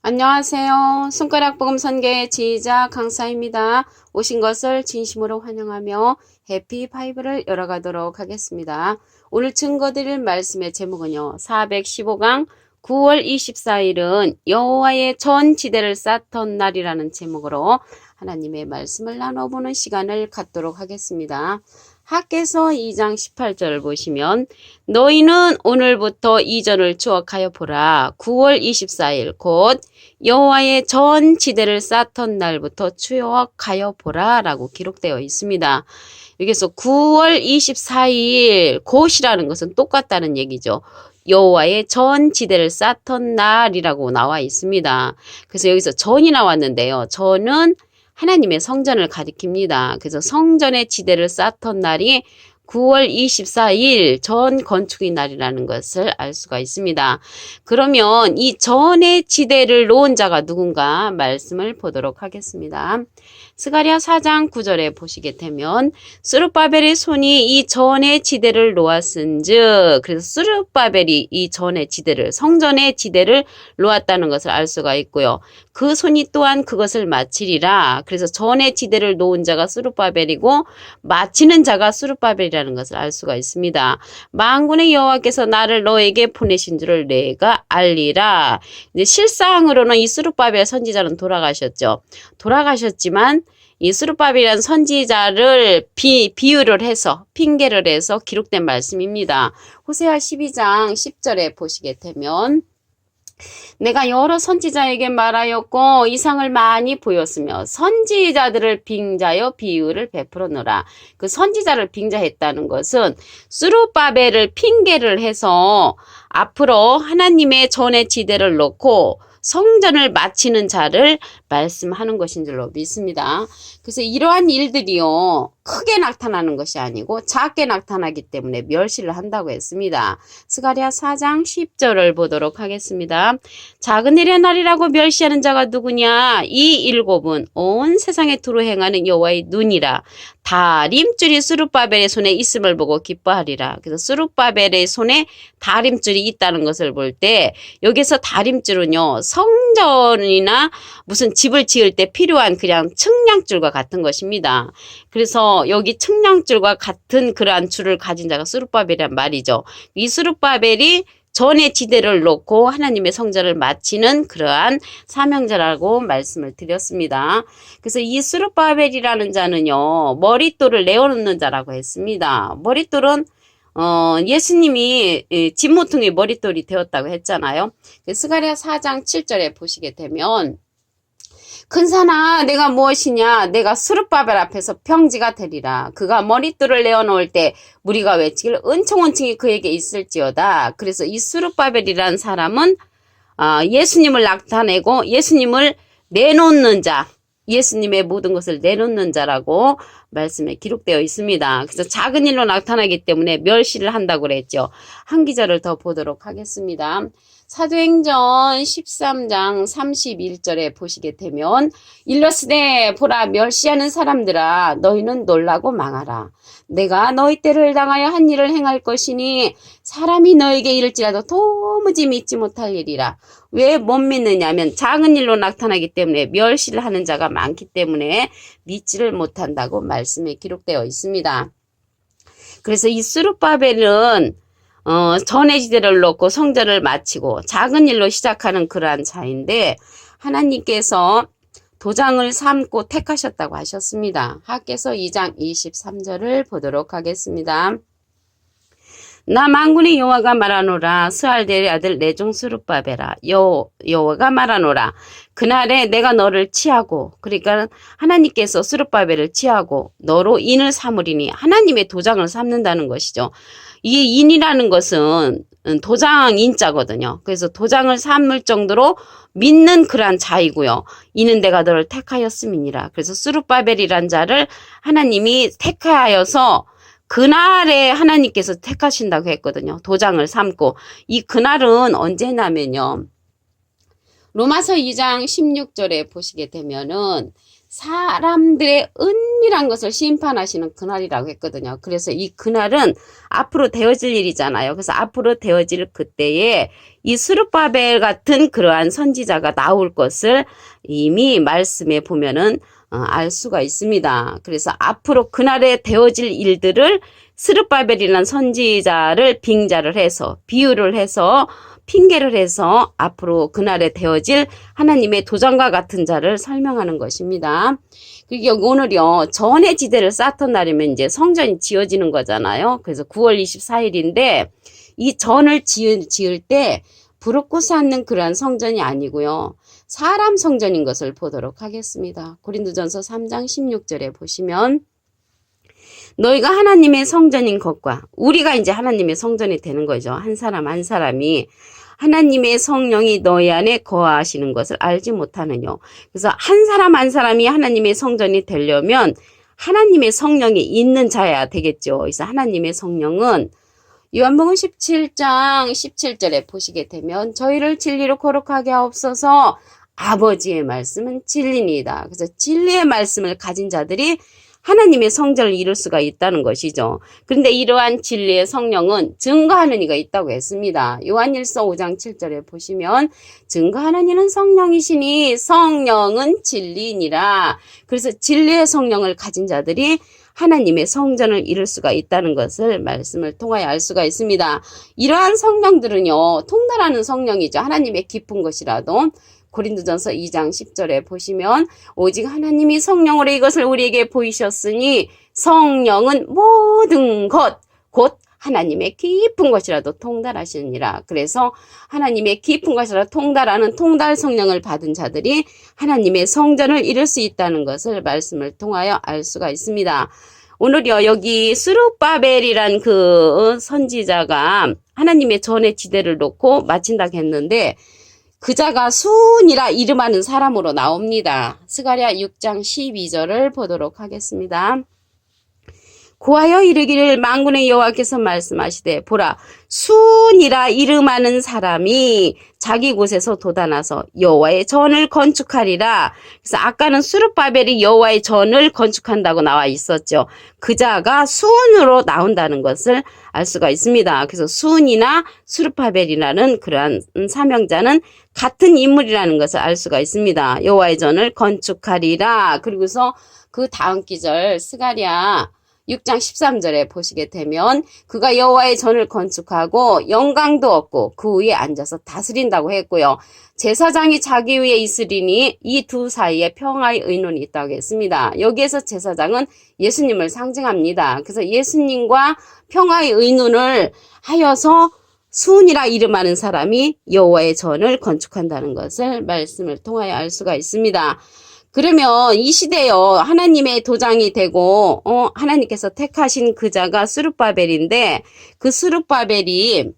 안녕하세요. 손가락 복음 선교의 지휘자 강사입니다. 오신 것을 진심으로 환영하며 해피 파이브를 열어가도록 하겠습니다. 오늘 증거드릴 말씀의 제목은요. 415강 9월 24일은 여호와의 전 지대를 쌓던 날이라는 제목으로 하나님의 말씀을 나눠보는 시간을 갖도록 하겠습니다. 학개서 2장 18절을 보시면 너희는 오늘부터 이전을 추억하여 보라. 9월 24일 곧 여호와의 전 지대를 쌓던 날부터 추억하여 보라 라고 기록되어 있습니다. 여기서 9월 24일 곧이라는 것은 똑같다는 얘기죠. 여호와의 전 지대를 쌓던 날이라고 나와 있습니다. 그래서 여기서 전이 나왔는데요. 전은 하나님의 성전을 가리킵니다. 그래서 성전의 지대를 쌓던 날이 9월 24일 전 건축의 날이라는 것을 알 수가 있습니다. 그러면 이 전의 지대를 놓은 자가 누군가 말씀을 보도록 하겠습니다. 스가랴 4장 9절에 보시게 되면 스룹바벨의 손이 이 전의 지대를 놓았은즉, 그래서 스룹바벨이 이 전의 지대를, 성전의 지대를 놓았다는 것을 알 수가 있고요. 그 손이 또한 그것을 마치리라. 그래서 전의 지대를 놓은 자가 스룹바벨이고 마치는 자가 스룹바벨이라는 것을 알 수가 있습니다. 만군의 여호와께서 나를 너에게 보내신 줄을 내가 알리라. 이제 실상으로는 이 스룹바벨 선지자는 돌아가셨죠. 돌아가셨지만 이 스룹바벨이라는 선지자를 비유를 해서 핑계를 해서 기록된 말씀입니다. 호세아 12장 10절에 보시게 되면 내가 여러 선지자에게 말하였고 이상을 많이 보였으며 선지자들을 빙자여 비유를 베풀어노라. 그 선지자를 빙자했다는 것은 스룹바벨을 핑계를 해서 앞으로 하나님의 전의 지대를 놓고 성전을 마치는 자를 말씀하는 것인 줄로 믿습니다. 그래서 이러한 일들이요, 크게 나타나는 것이 아니고 작게 나타나기 때문에 멸시를 한다고 했습니다. 스가랴 4장 10절을 보도록 하겠습니다. 작은 일의 날이라고 멸시하는 자가 누구냐? 이 일곱은 온 세상에 두루 행하는 여호와의 눈이라. 다림줄이 스룹바벨의 손에 있음을 보고 기뻐하리라. 그래서 스룹바벨의 손에 다림줄이 있다는 것을 볼 때 여기서 다림줄은요, 성전이나 무슨 집을 지을 때 필요한 그냥 측량줄과 같은 것입니다. 그래서 여기 측량줄과 같은 그러한 줄을 가진 자가 스룹바벨이란 말이죠. 이 스룹바벨이 전의 지대를 놓고 하나님의 성전을 마치는 그러한 사명자라고 말씀을 드렸습니다. 그래서 이 스룹바벨이라는 자는요, 머릿돌을 내어놓는 자라고 했습니다. 머릿돌은 예수님이 진모퉁이 머릿돌이 되었다고 했잖아요. 스가랴 4장 7절에 보시게 되면 큰 산아 내가 무엇이냐, 내가 스룹바벨 앞에서 평지가 되리라. 그가 머릿돌을 내어놓을 때 무리가 외치길 은총은총이 그에게 있을지어다. 그래서 이 스룹바벨이라는 사람은 예수님을 나타내고 예수님을 내놓는 자, 예수님의 모든 것을 내놓는 자라고 말씀에 기록되어 있습니다. 그래서 작은 일로 나타나기 때문에 멸시를 한다고 그랬죠. 한 기절을 더 보도록 하겠습니다. 사도행전 13장 31절에 보시게 되면 일러스되 보라 멸시하는 사람들아 너희는 놀라고 망하라. 내가 너희 때를 당하여 한 일을 행할 것이니 사람이 너에게 이를지라도 도무지 믿지 못할 일이라. 왜 못 믿느냐면 작은 일로 나타나기 때문에 멸시를 하는 자가 많기 때문에 믿지를 못한다고 말씀에 기록되어 있습니다. 그래서 이 스룹바벨은 전의 지대를 놓고 성전을 마치고 작은 일로 시작하는 그러한 자인데 하나님께서 도장을 삼고 택하셨다고 하셨습니다. 학개서 2장 23절을 보도록 하겠습니다. 나 만군의 여호와가 말하노라. 스알델의 아들 내 종 스룹바벨아 여호와가 말하노라. 그날에 내가 너를 치하고, 그러니까 하나님께서 스룹바벨을 치하고 너로 인을 삼으리니 하나님의 도장을 삼는다는 것이죠. 이 인이라는 것은 도장 인자거든요. 그래서 도장을 삼을 정도로 믿는 그러한 자이고요. 이는 내가 너를 택하였음이니라. 그래서 스룹바벨이란 자를 하나님이 택하여서 그날에 하나님께서 택하신다고 했거든요. 도장을 삼고. 이 그날은 언제냐면요, 로마서 2장 16절에 보시게 되면은 사람들의 은밀한 것을 심판하시는 그날이라고 했거든요. 그래서 이 그날은 앞으로 되어질 일이잖아요. 그래서 앞으로 되어질 그때에 이 스룹바벨 같은 그러한 선지자가 나올 것을 이미 말씀에 보면은 알 수가 있습니다. 그래서 앞으로 그날에 되어질 일들을 스룹바벨이라는 선지자를 빙자를 해서 비유를 해서 핑계를 해서 앞으로 그날에 되어질 하나님의 도전과 같은 자를 설명하는 것입니다. 그리고 오늘요, 전의 지대를 쌓던 날이면 이제 성전이 지어지는 거잖아요. 그래서 9월 24일인데 이 전을 지을 때 부르고 쌓는 그러한 성전이 아니고요. 사람 성전인 것을 보도록 하겠습니다. 고린도전서 3장 16절에 보시면 너희가 하나님의 성전인 것과 우리가 이제 하나님의 성전이 되는 거죠. 한 사람 한 사람이 하나님의 성령이 너희 안에 거하시는 것을 알지 못하느냐. 그래서 한 사람 한 사람이 하나님의 성전이 되려면 하나님의 성령이 있는 자여야 되겠죠. 그래서 하나님의 성령은 요한복음 17장 17절에 보시게 되면 저희를 진리로 거룩하게 하옵소서 아버지의 말씀은 진리니이다. 그래서 진리의 말씀을 가진 자들이 하나님의 성전을 이룰 수가 있다는 것이죠. 그런데 이러한 진리의 성령은 증거하는 이가 있다고 했습니다. 요한일서 5장 7절에 보시면 증거하는 이는 성령이시니 성령은 진리니라. 그래서 진리의 성령을 가진 자들이 하나님의 성전을 이룰 수가 있다는 것을 말씀을 통하여 알 수가 있습니다. 이러한 성령들은요, 통달하는 성령이죠. 하나님의 깊은 것이라도. 고린도전서 2장 10절에 보시면 오직 하나님이 성령으로 이것을 우리에게 보이셨으니 성령은 모든 것 곧 하나님의 깊은 것이라도 통달하시느니라. 그래서 하나님의 깊은 것이라도 통달하는 통달 성령을 받은 자들이 하나님의 성전을 이룰 수 있다는 것을 말씀을 통하여 알 수가 있습니다. 오늘요, 여기 스룹바벨이란 그 선지자가 하나님의 전의 지대를 놓고 마친다고 했는데 그자가 수은이라 이름하는 사람으로 나옵니다. 스가랴 6장 12절을 보도록 하겠습니다. 고하여 이르기를 만군의 여호와께서 말씀하시되 보라 수은이라 이름하는 사람이 자기 곳에서 돋아나서 여호와의 전을 건축하리라. 그래서 아까는 스룹바벨이 여호와의 전을 건축한다고 나와 있었죠. 그자가 수은으로 나온다는 것을 알 수가 있습니다. 그래서 수은이나 스룹바벨이라는 그러한 사명자는 같은 인물이라는 것을 알 수가 있습니다. 여호와의 전을 건축하리라. 그리고서 그 다음 기절 스가랴 6장 13절에 보시게 되면 그가 여호와의 전을 건축하고 영광도 얻고 그 위에 앉아서 다스린다고 했고요. 제사장이 자기 위에 있으리니 이 두 사이에 평화의 의논이 있다고 했습니다. 여기에서 제사장은 예수님을 상징합니다. 그래서 예수님과 평화의 의논을 하여서 수은이라 이름하는 사람이 여호와의 전을 건축한다는 것을 말씀을 통하여 알 수가 있습니다. 그러면 이 시대요, 하나님의 도장이 되고, 하나님께서 택하신 그자가 스룹바벨인데, 그 스룹바벨이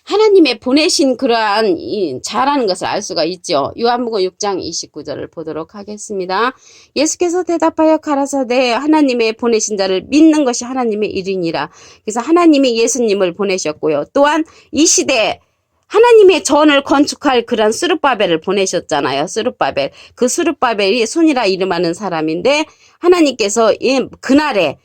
하나님의 보내신 그러한 자라는 것을 알 수가 있죠. 요한복음 6장 29절을 보도록 하겠습니다. 예수께서 대답하여 가라사대 하나님의 보내신 자를 믿는 것이 하나님의 일이니라. 그래서 하나님이 예수님을 보내셨고요. 또한 이 시대에 하나님의 전을 건축할 그런 스룹바벨을 보내셨잖아요. 스룹바벨. 그 스룹바벨이 손이라 이름하는 사람인데 하나님께서 그날에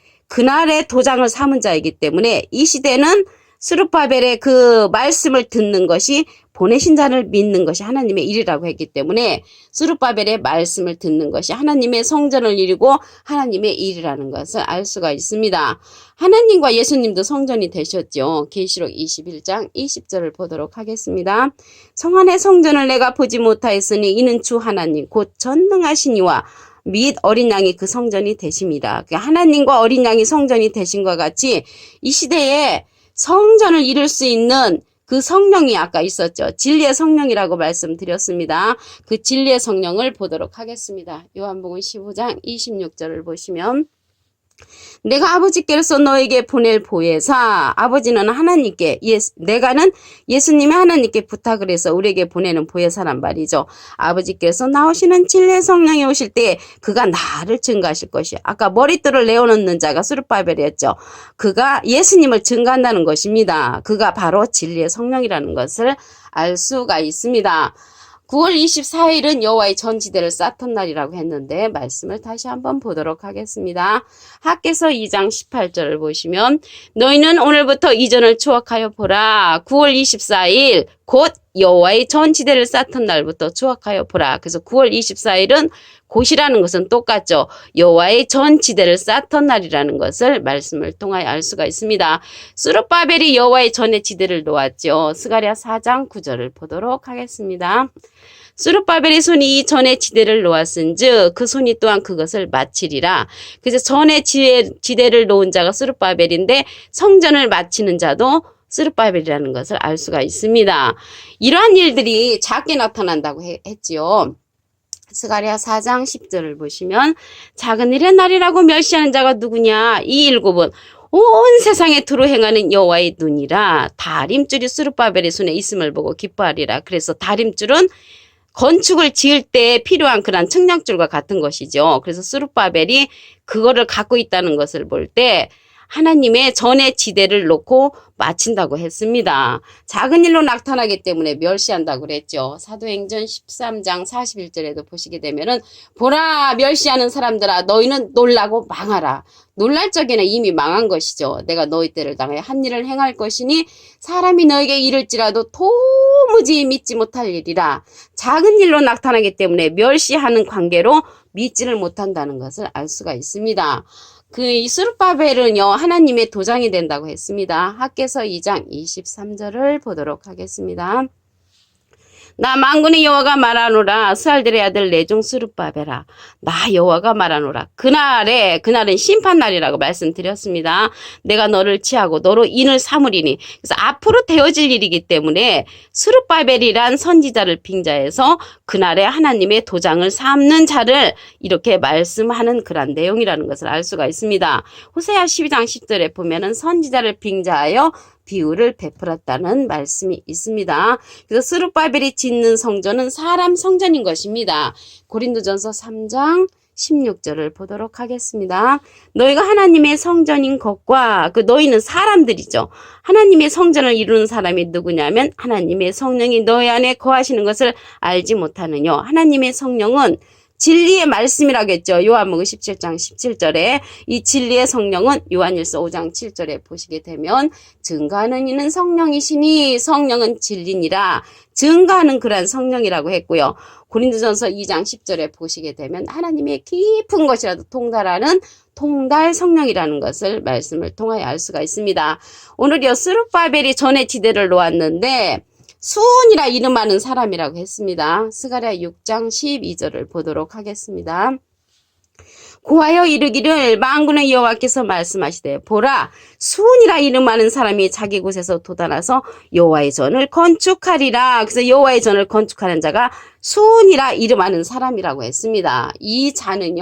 도장을 삼은 자이기 때문에 이 시대는 스룹바벨의 그 말씀을 듣는 것이 보내신 자를 믿는 것이 하나님의 일이라고 했기 때문에 스룹바벨의 말씀을 듣는 것이 하나님의 성전을 이루고 하나님의 일이라는 것을 알 수가 있습니다. 하나님과 예수님도 성전이 되셨죠. 계시록 21장 20절을 보도록 하겠습니다. 성 안의 성전을 내가 보지 못하였으니 이는 주 하나님 곧 전능하신 이와 및 어린 양이 그 성전이 되심이라. 하나님과 어린 양이 성전이 되신 것 같이 이 시대에 성전을 이룰 수 있는 그 성령이 아까 있었죠. 진리의 성령이라고 말씀드렸습니다. 그 진리의 성령을 보도록 하겠습니다. 요한복음 15장 26절을 보시면 내가 아버지께로서 너에게 보낼 보혜사 아버지는 하나님께 내가는 예수님의 하나님께 부탁을 해서 우리에게 보내는 보혜사란 말이죠. 아버지께서 나오시는 진리의 성령이 오실 때 그가 나를 증거하실 것이요. 아까 머릿돌을 내어놓는 자가 스룹바벨이었죠. 그가 예수님을 증거한다는 것입니다. 그가 바로 진리의 성령이라는 것을 알 수가 있습니다. 9월 24일은 여호와의 전지대를 쌓던 날이라고 했는데 말씀을 다시 한번 보도록 하겠습니다. 학개서 2장 18절을 보시면 너희는 오늘부터 이전을 추억하여 보라. 9월 24일 곧 여호와의 전지대를 쌓던 날부터 추억하여 보라. 그래서 9월 24일은 곧이라는 것은 똑같죠. 여호와의 전지대를 쌓던 날이라는 것을 말씀을 통하여 알 수가 있습니다. 스룹바벨이 여호와의 전의 지대를 놓았죠. 스가랴 4장 9절을 보도록 하겠습니다. 스룹바벨의 손이 이 전의 지대를 놓았은즉 그 손이 또한 그것을 마치리라. 그래서 전의 지대를 놓은 자가 스룹바벨인데 성전을 마치는 자도 스룹바벨이라는 것을 알 수가 있습니다. 이러한 일들이 작게 나타난다고 했지요. 스가랴 4장 10절을 보시면 작은 일의 날이라고 멸시하는 자가 누구냐? 이 일곱은 온 세상에 두루 행하는 여호와의 눈이라. 다림줄이 스룹바벨의 손에 있음을 보고 기뻐하리라. 그래서 다림줄은 건축을 지을 때 필요한 그런 측량줄과 같은 것이죠. 그래서 스룹바벨이 그거를 갖고 있다는 것을 볼 때 하나님의 전의 지대를 놓고 마친다고 했습니다. 작은 일로 나타나기 때문에 멸시한다고 그랬죠. 사도행전 13장 41절에도 보시게 되면은 보라 멸시하는 사람들아 너희는 놀라고 망하라. 놀랄 적에는 이미 망한 것이죠. 내가 너희 때를 당하여 한 일을 행할 것이니 사람이 너에게 이를지라도 도무지 믿지 못할 일이라. 작은 일로 나타나기 때문에 멸시하는 관계로 믿지를 못한다는 것을 알 수가 있습니다. 이 스룹바벨은요 하나님의 도장이 된다고 했습니다. 학개서 2장 23절을 보도록 하겠습니다. 나 만군의 여호와가 말하노라. 스알델의 아들 내종 스룹바벨아 나 여호와가 말하노라. 그날은 심판날이라고 말씀드렸습니다. 내가 너를 취하고 너로 인을 삼으리니. 그래서 앞으로 되어질 일이기 때문에 스룹바벨이란 선지자를 빙자해서 그날에 하나님의 도장을 삼는 자를 이렇게 말씀하는 그런 내용이라는 것을 알 수가 있습니다. 호세아 12장 10절에 보면은 선지자를 빙자하여 비유를 베풀었다는 말씀이 있습니다. 그래서 스룹바벨이 짓는 성전은 사람 성전인 것입니다. 고린도전서 3장 16절을 보도록 하겠습니다. 너희가 하나님의 성전인 것과 너희는 사람들이죠. 하나님의 성전을 이루는 사람이 누구냐면 하나님의 성령이 너희 안에 거하시는 것을 알지 못하느냐. 하나님의 성령은 진리의 말씀이라겠죠. 요한복음 17장 17절에 이 진리의 성령은 요한일서 5장 7절에 보시게 되면 증거하는 이는 성령이시니 성령은 진리니라. 증거하는 그러한 성령이라고 했고요. 고린도전서 2장 10절에 보시게 되면 하나님의 깊은 것이라도 통달하는 통달 성령이라는 것을 말씀을 통하여 알 수가 있습니다. 오늘요 스룹바벨이 전의 지대를 놓았는데 수온이라 이름하는 사람이라고 했습니다. 스가랴 6장 12절을 보도록 하겠습니다. 고하여 이르기를 만군의 여호와께서 말씀하시되 보라 수온이라 이름하는 사람이 자기 곳에서 돋아나서 여호와의 전을 건축하리라. 그래서 여호와의 전을 건축하는 자가 수온이라 이름하는 사람이라고 했습니다. 이 자는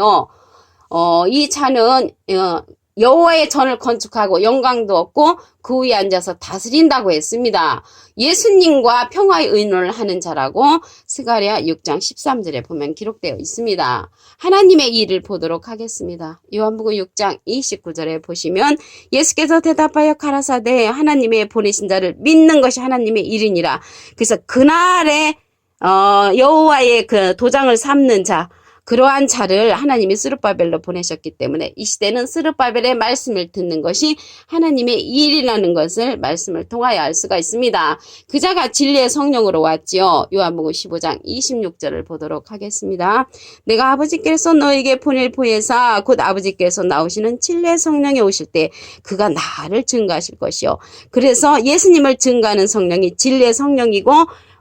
여호와의 전을 건축하고 영광도 얻고 그 위에 앉아서 다스린다고 했습니다. 예수님과 평화의 의논을 하는 자라고 스가랴 6장 13절에 보면 기록되어 있습니다. 하나님의 일을 보도록 하겠습니다. 요한복음 6장 29절에 보시면 예수께서 대답하여 가라사대 하나님의 보내신 자를 믿는 것이 하나님의 일이니라. 그래서 그날에 여호와의 그 도장을 삼는 자 그러한 자를 하나님이 스룹바벨로 보내셨기 때문에 이 시대는 스룹바벨의 말씀을 듣는 것이 하나님의 일이라는 것을 말씀을 통하여 알 수가 있습니다. 그 자가 진리의 성령으로 왔지요. 요한복음 15장 26절을 보도록 하겠습니다. 내가 아버지께서 너에게 보낼 보혜사 곧 아버지께서 나오시는 진리의 성령이 오실 때 그가 나를 증거하실 것이요. 그래서 예수님을 증거하는 성령이 진리의 성령이고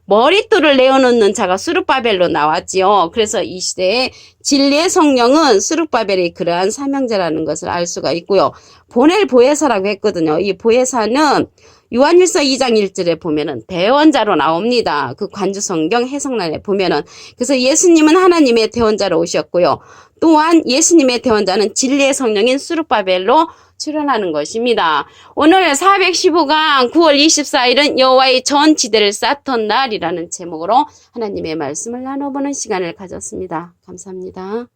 머릿돌을 내어놓는 자가 스룹바벨로 나왔지요. 그래서 이 시대에 진리의 성령은 스룹바벨의 그러한 사명자라는 것을 알 수가 있고요. 보낼 보혜사라고 했거든요. 이 보혜사는 요한일서 2장 1절에 보면은 대원자로 나옵니다. 그 관주성경 해석란에 보면은. 그래서 예수님은 하나님의 대원자로 오셨고요. 또한 예수님의 대원자는 진리의 성령인 스룹바벨로 출현하는 것입니다. 오늘 415강 9월 24일은 여호와의 전 지대를 쌓던 날이라는 제목으로 하나님의 말씀을 나눠보는 시간을 가졌습니다. 감사합니다.